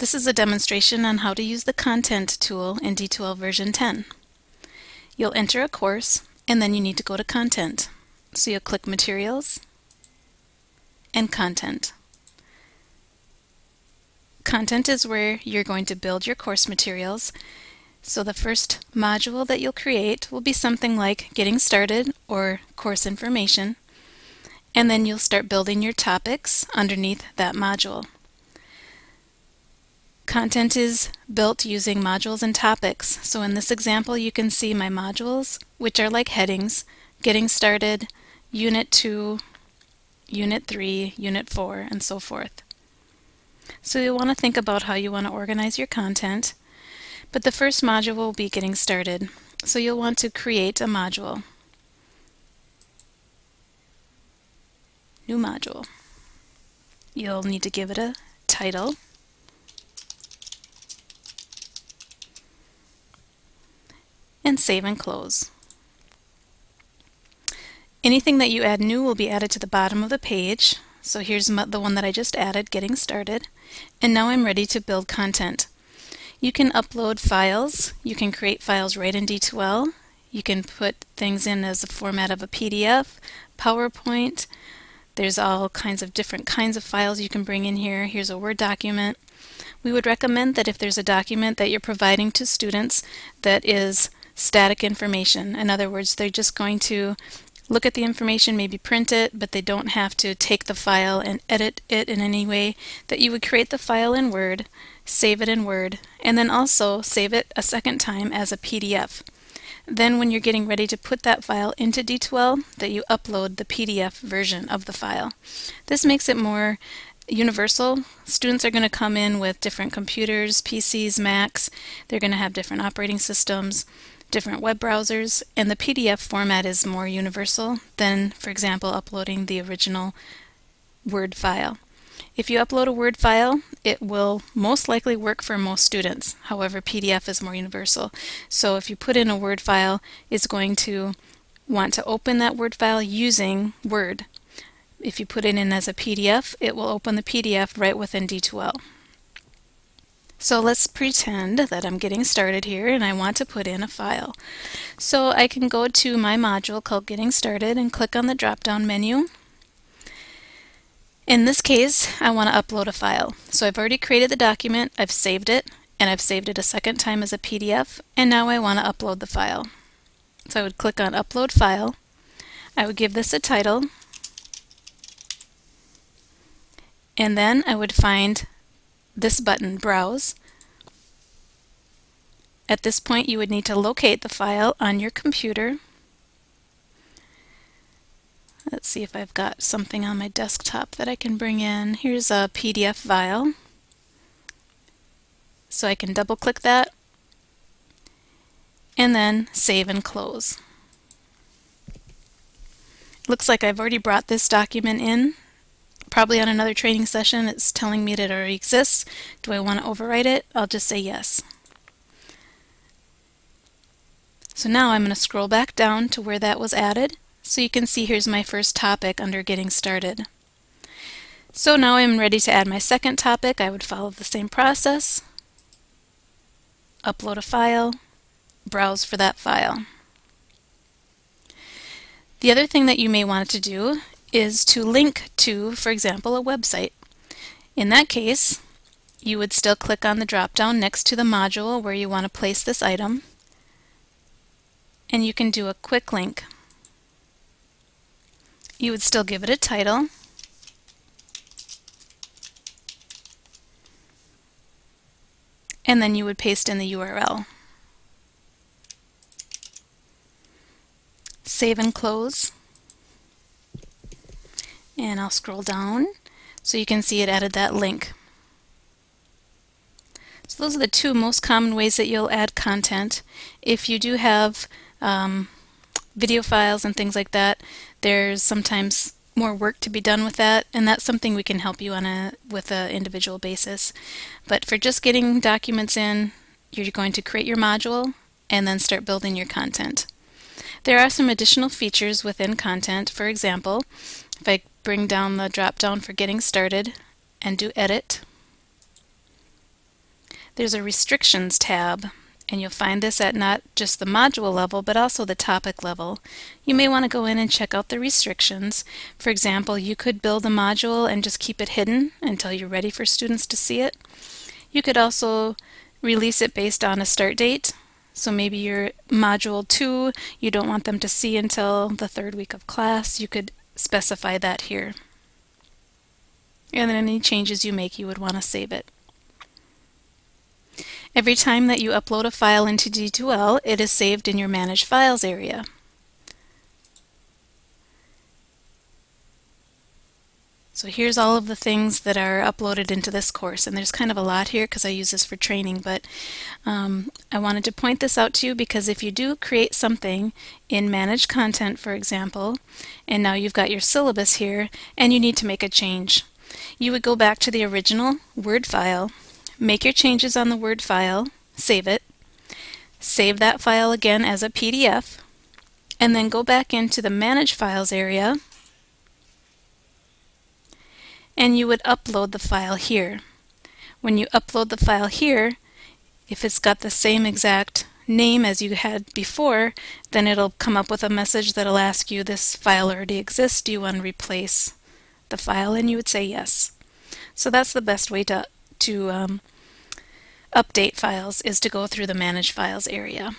This is a demonstration on how to use the Content tool in D2L version 10. You'll enter a course and then you need to go to Content. So you'll click Materials and Content. Content is where you're going to build your course materials. So the first module that you'll create will be something like Getting Started or Course Information, and then you'll start building your topics underneath that module. Content is built using modules and topics. So in this example you can see my modules, which are like headings: Getting Started, Unit 2, Unit 3, Unit 4, and so forth. So you'll want to think about how you want to organize your content. But the first module will be Getting Started. So you'll want to create a module. New module. You'll need to give it a title. And save and close. Anything that you add new will be added to the bottom of the page. So here's the one that I just added, Getting Started. And now I'm ready to build content. You can upload files. You can create files right in D2L. You can put things in as a format of a PDF, PowerPoint. There's all kinds of different kinds of files you can bring in here. Here's a Word document. We would recommend that if there's a document that you're providing to students that is static information, in other words, they're just going to look at the information, maybe print it, but they don't have to take the file and edit it in any way, that you would create the file in Word, save it in Word, and then also save it a second time as a PDF. Then when you're getting ready to put that file into D2L, that you upload the PDF version of the file. This makes it more universal. Students are going to come in with different computers, PCs, Macs. They're going to have different operating systems, different web browsers, and the PDF format is more universal than, for example, uploading the original Word file. If you upload a Word file, it will most likely work for most students. However, PDF is more universal. So if you put in a Word file, it's going to want to open that Word file using Word. If you put it in as a PDF, it will open the PDF right within D2L. So let's pretend that I'm getting started here and I want to put in a file. So I can go to my module called Getting Started and click on the drop-down menu. In this case, I want to upload a file. So I've already created the document, I've saved it, and I've saved it a second time as a PDF, and now I want to upload the file. So I would click on Upload File. I would give this a title, and then I would find this button, Browse. At this point you would need to locate the file on your computer. Let's see if I've got something on my desktop that I can bring in. Here's a PDF file. So I can double click that and then save and close. Looks like I've already brought this document in. Probably on another training session it's telling me that it already exists. Do I want to overwrite it? I'll just say yes. So now I'm going to scroll back down to where that was added. So you can see here's my first topic under Getting Started. So now I'm ready to add my second topic. I would follow the same process. Upload a file, browse for that file. The other thing that you may want to do is to link to, for example, a website. In that case, you would still click on the drop-down next to the module where you want to place this item, and you can do a quick link. You would still give it a title, and then you would paste in the URL. Save and close. And I'll scroll down so you can see it added that link. So those are the two most common ways that you'll add content. If you do have video files and things like that, there's sometimes more work to be done with that, and that's something we can help you on with an individual basis. But for just getting documents in, you're going to create your module and then start building your content. There are some additional features within content. For example, if I bring down the drop down for Getting Started and do Edit, there's a restrictions tab, and you'll find this at not just the module level but also the topic level. You may want to go in and check out the restrictions. For example, you could build a module and just keep it hidden until you're ready for students to see it. You could also release it based on a start date. So maybe your module 2 you don't want them to see until the 3rd week of class. You could specify that here. And then any changes you make, you would want to save it. Every time that you upload a file into D2L, it is saved in your Manage Files area. So here's all of the things that are uploaded into this course, and there's kind of a lot here because I use this for training, but I wanted to point this out to you because if you do create something in Manage Content, for example, and now you've got your syllabus here and you need to make a change, you would go back to the original Word file, make your changes on the Word file, save it, save that file again as a PDF, and then go back into the Manage Files area, and you would upload the file here. When you upload the file here, if it's got the same exact name as you had before, then it'll come up with a message that'll ask you, this file already exists, do you want to replace the file? And you would say yes. So that's the best way to update files, is to go through the Manage Files area.